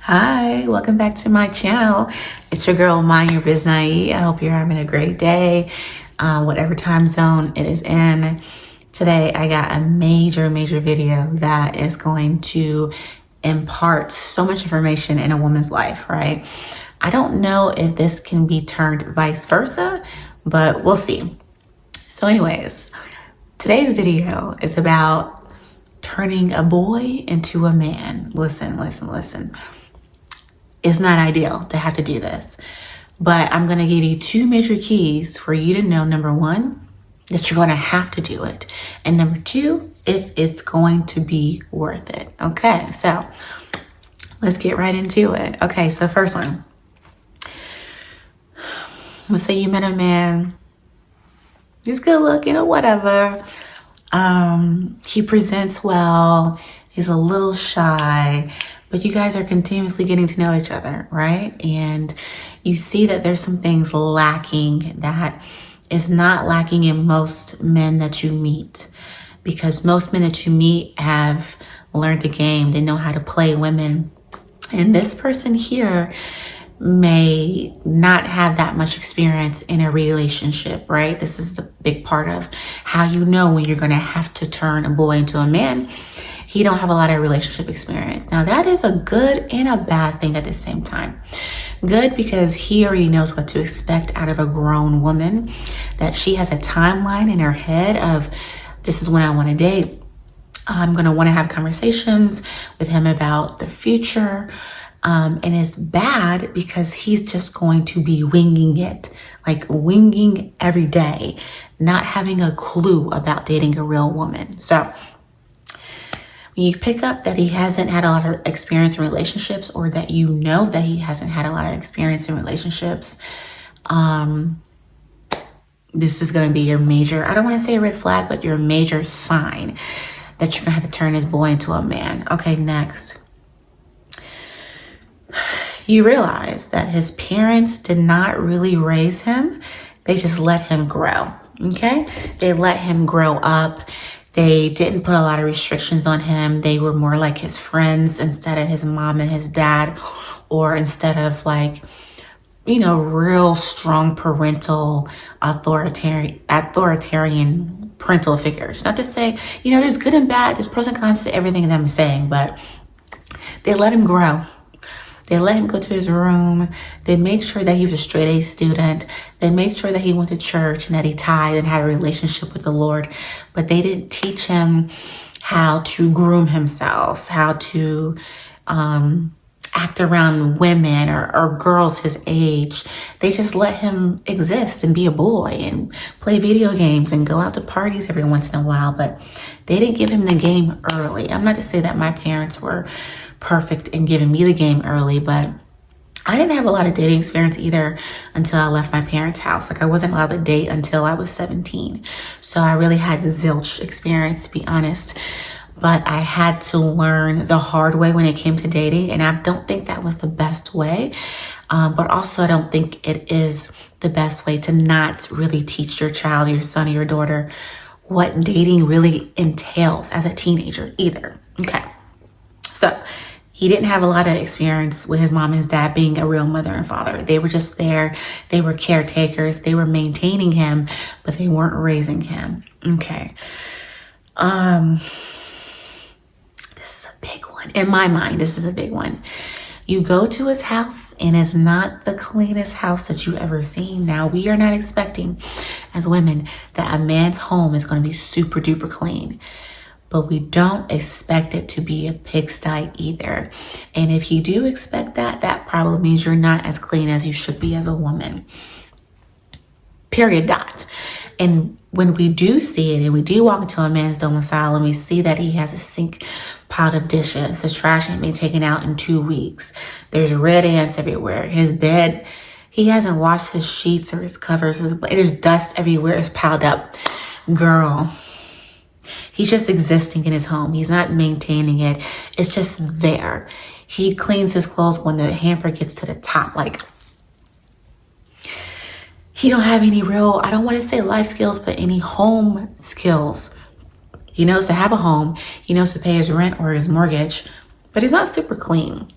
Hi, welcome back to my channel. It's your girl, Mind Your Biz Naive. I hope you're having a great day, whatever time zone it is in. Today, I got a major video that is going to impart so much information in a woman's life, right? I don't know if this can be turned vice versa, but we'll see. So anyways, today's video is about turning a boy into a man. Listen. It's not ideal to have to do this, but I'm going to give you two major keys for you to know. Number one, that you're going to have to do it. And number two, if it's going to be worth it. Okay, so let's get right into it. Okay, so first one. Let's say you met a man. He's good looking or whatever. He presents well. He's a little shy, but you guys are continuously getting to know each other, right? And you see that there's some things lacking that is not lacking in most men that you meet, because most men that you meet have learned the game. They know how to play women. And this person here may not have that much experience in a relationship, right? This is the big part of how you know when you're going to have to turn a boy into a man. He don't have a lot of relationship experience. Now that is a good and a bad thing at the same time. Good because he already knows what to expect out of a grown woman, that she has a timeline in her head of, this is when I want to date. I'm going to want to have conversations with him about the future. And it's bad because he's just going to be winging it, like winging every day, not having a clue about dating a real woman. So when you pick up that he hasn't had a lot of experience in relationships, or that you know that he hasn't had a lot of experience in relationships, this is going to be your major, I don't want to say a red flag, but your major sign that you're going to have to turn this boy into a man. Okay, next. You realize that his parents did not really raise him. They just let him grow, okay? They let him grow up. They didn't put a lot of restrictions on him. They were more like his friends instead of his mom and his dad, or instead of like, you know, real strong parental authoritarian parental figures. Not to say, you know, there's good and bad, there's pros and cons to everything that I'm saying, but they let him grow. They let him go to his room. They made sure that he was a straight A student. They made sure that he went to church and that he tithed and had a relationship with the Lord. But they didn't teach him how to groom himself, how to act around women or girls his age. They just let him exist and be a boy and play video games and go out to parties every once in a while. But they didn't give him the game early. I'm not to say that my parents were perfect in giving me the game early, but I didn't have a lot of dating experience either until I left my parents' house. Like, I wasn't allowed to date until I was 17. So I really had zilch experience, to be honest. But I had to learn the hard way when it came to dating. And I don't think that was the best way. But also, I don't think it is the best way to not really teach your child, your son or your daughter, what dating really entails as a teenager either. Okay. So he didn't have a lot of experience with his mom and his dad being a real mother and father. They were just there. They were caretakers. They were maintaining him, but they weren't raising him. Okay. This is a big one. In my mind, this is a big one. You go to his house and it's not the cleanest house that you ever seen. Now, we are not expecting as women that a man's home is going to be super duper clean. But we don't expect it to be a pigsty either. And if you do expect that, that probably means you're not as clean as you should be as a woman. Period. Dot. And when we do see it and we do walk into a man's domicile and we see that he has a sink piled of dishes, his trash ain't been taken out in 2 weeks, there's red ants everywhere, his bed, he hasn't washed his sheets or his covers, there's dust everywhere, it's piled up. Girl, he's just existing in his home. He's not maintaining it. It's just there. He cleans his clothes when the hamper gets to the top. Like, he don't have any real, I don't want to say life skills, but any home skills. He knows to have a home. He knows to pay his rent or his mortgage, but he's not super clean.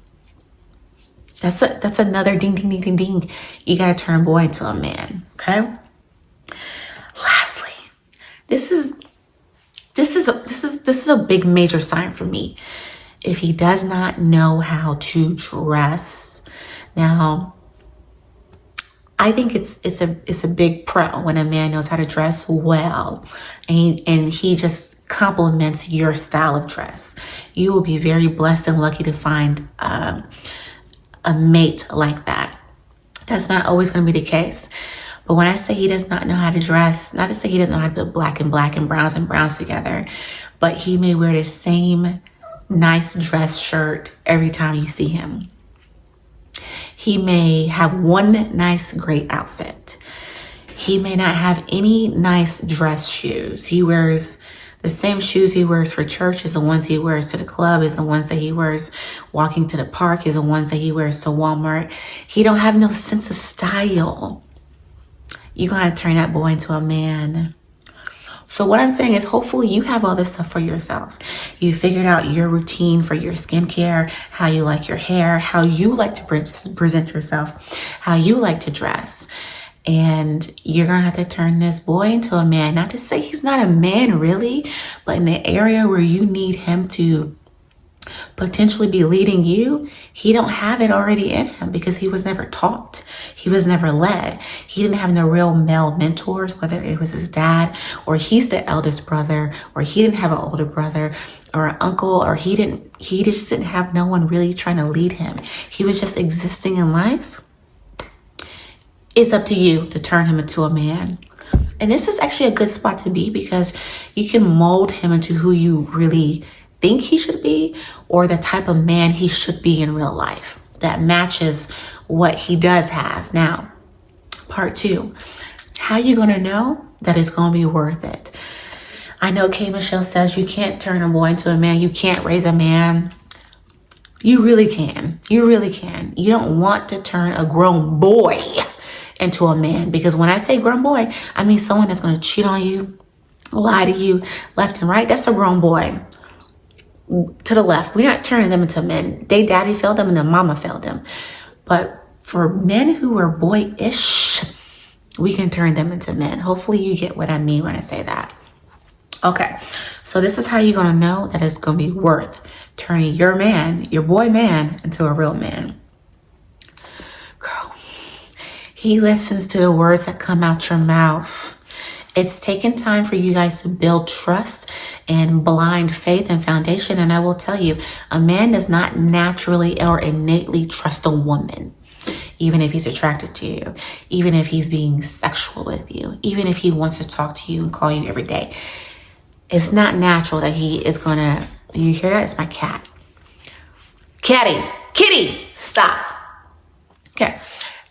That's another ding, ding, ding, ding, ding. You gotta turn a boy into a man, okay? Lastly, this is a big major sign for me. If he does not know how to dress, now I think it's a big pro when a man knows how to dress well, and he just compliments your style of dress. You will be very blessed and lucky to find a mate like that. That's not always going to be the case. But when I say he does not know how to dress, not to say he doesn't know how to put black and browns together, but he may wear the same nice dress shirt every time you see him. He may have one nice, great outfit. He may not have any nice dress shoes. He wears the same shoes he wears for church is the ones he wears to the club, is the ones that he wears walking to the park, is the ones that he wears to Walmart. He don't have no sense of style. You're going to turn that boy into a man. So what I'm saying is hopefully you have all this stuff for yourself. You figured out your routine for your skincare, how you like your hair, how you like to present yourself, how you like to dress. And you're going to have to turn this boy into a man. Not to say he's not a man really, but in the area where you need him to potentially be leading you, he don't have it already in him because he was never taught. He was never led. He didn't have no real male mentors, whether it was his dad or he's the eldest brother, or he didn't have an older brother or an uncle, or he just didn't have no one really trying to lead him. He was just existing in life. It's up to you to turn him into a man. And this is actually a good spot to be because you can mold him into who you really think he should be, or the type of man he should be in real life that matches what he does have. Now, part 2, how you going to know that it's going to be worth it? I know K. Michelle says you can't turn a boy into a man. You can't raise a man. You really can. You really can. You don't want to turn a grown boy into a man, because when I say grown boy, I mean someone that's going to cheat on you, lie to you left and right. That's a grown boy. To the left, we're not turning them into men. They daddy failed them and their mama failed them. But for men who are boyish, we can turn them into men. Hopefully you get what I mean when I say that. Okay, so this is how you're going to know that it's going to be worth turning your man, your boy man, into a real man. Girl, he listens to the words that come out your mouth. It's taken time for you guys to build trust and blind faith and foundation. And I will tell you, a man does not naturally or innately trust a woman, even if he's attracted to you, even if he's being sexual with you, even if he wants to talk to you and call you every day. It's not natural that he is going to, you hear that? It's my cat. Kitty, stop. Okay.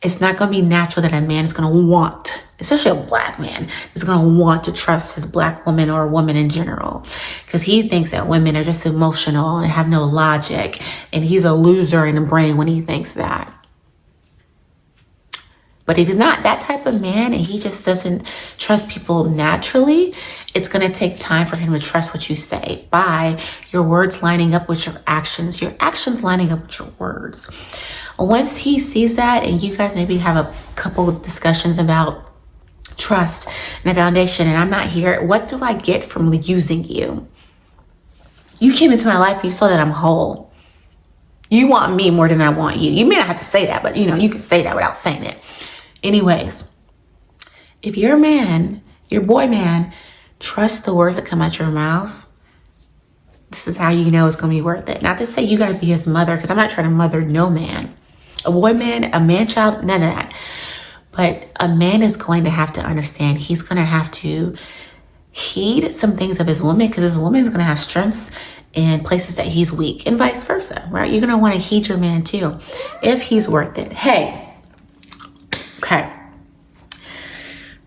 It's not going to be natural that a man is going to want, especially a black man, is going to want to trust his black woman or a woman in general, because he thinks that women are just emotional and have no logic, and he's a loser in the brain when he thinks that. But if he's not that type of man and he just doesn't trust people naturally, it's going to take time for him to trust what you say by your words lining up with your actions lining up with your words. Once he sees that and you guys maybe have a couple of discussions about trust and a foundation, and I'm not here, what do I get from using you? You came into my life and you saw that I'm whole. You want me more than I want you. You may not have to say that, but you can say that without saying it. Anyways, if your man, your boy man, trusts the words that come out your mouth, this is how you know it's going to be worth it. Not to say you got to be his mother, because I'm not trying to mother no man. A boy man, a man child, none of that. But a man is going to have to understand he's going to have to heed some things of his woman, because his woman is going to have strengths in places that he's weak, and vice versa, right? You're going to want to heed your man too, if he's worth it. Hey, okay.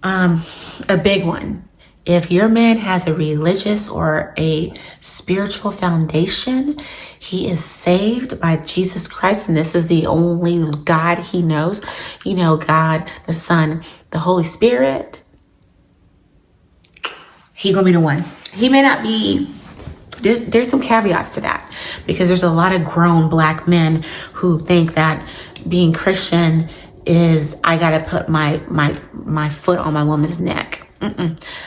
A big one. If your man has a religious or a spiritual foundation, he is saved by Jesus Christ, and this is the only God he knows. God, the Son, the Holy Spirit. He gonna be the one. He may not be there's some caveats to that, because there's a lot of grown black men who think that being Christian is I gotta put my foot on my woman's neck.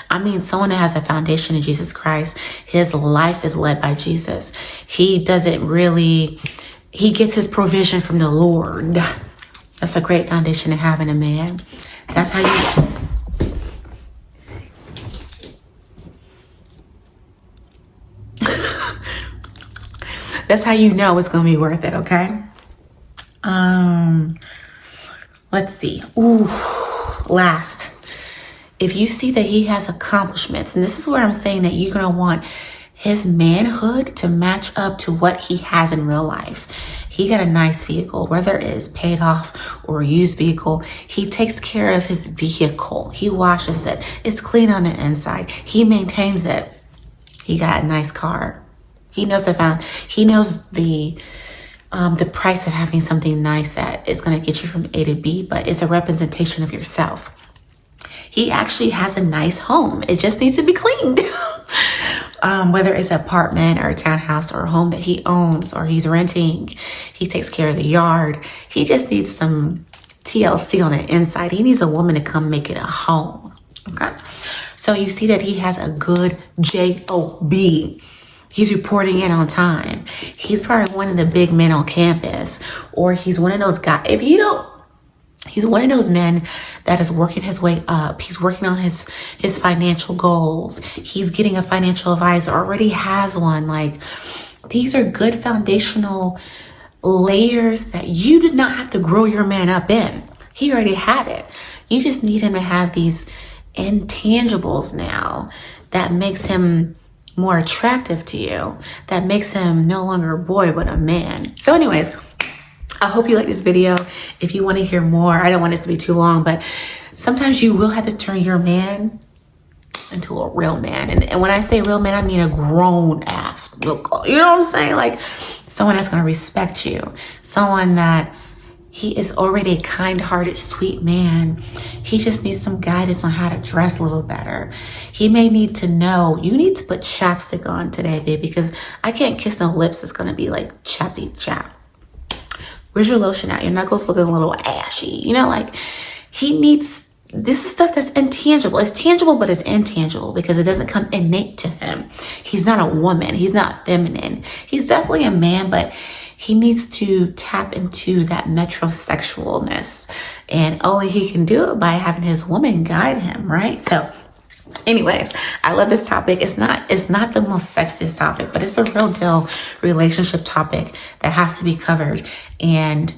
I mean, someone that has a foundation in Jesus Christ, his life is led by Jesus. He doesn't really, he gets his provision from the Lord. That's a great foundation to have in a man. That's how you... That's how you know it's going to be worth it, okay? Let's see. Ooh, last. If you see that he has accomplishments, and this is where I'm saying that you're going to want his manhood to match up to what he has in real life. He got a nice vehicle, whether it is paid off or a used vehicle. He takes care of his vehicle. He washes it. It's clean on the inside. He maintains it. He got a nice car. He knows the price of having something nice that is going to get you from A to B, but it's a representation of yourself. He actually has a nice home. It just needs to be cleaned. Whether it's an apartment or a townhouse or a home that he owns or he's renting, he takes care of the yard. He just needs some TLC on the inside. He needs a woman to come make it a home. Okay. So you see that he has a good job. He's reporting in on time. He's probably one of the big men on campus, or he's one of those guys. He's one of those men that is working his way up. He's working on his financial goals. He's getting a financial advisor, already has one. Like, these are good foundational layers that you did not have to grow your man up in. He already had it. You just need him to have these intangibles now that makes him more attractive to you, that makes him no longer a boy but a man. So anyways, I hope you like this video. If you want to hear more, I don't want it to be too long, but sometimes you will have to turn your man into a real man. And when I say real man, I mean a grown ass, you know what I'm saying? Like someone that's going to respect you, someone that he is already a kind-hearted, sweet man. He just needs some guidance on how to dress a little better. He may need to know, you need to put chapstick on today, babe, because I can't kiss no lips that's going to be like chappy chap. Where's your lotion at? Your knuckles looking a little ashy. You know, like he needs, this is stuff that's intangible. It's tangible, but it's intangible because it doesn't come innate to him. He's not a woman. He's not feminine. He's definitely a man, but he needs to tap into that metrosexualness, and only he can do it by having his woman guide him, right? So anyways, I love this topic. It's not the most sexiest topic, but it's a real deal relationship topic that has to be covered. And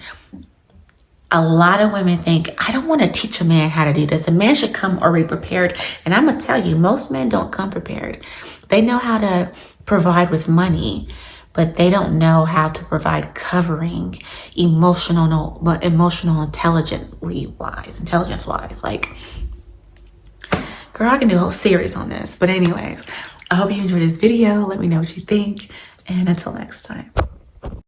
a lot of women think, I don't want to teach a man how to do this. A man should come already prepared. And I'm going to tell you, most men don't come prepared. They know how to provide with money, but they don't know how to provide covering emotional intelligence wise. Like, girl, I can do a whole series on this. But anyways, I hope you enjoyed this video. Let me know what you think. And until next time.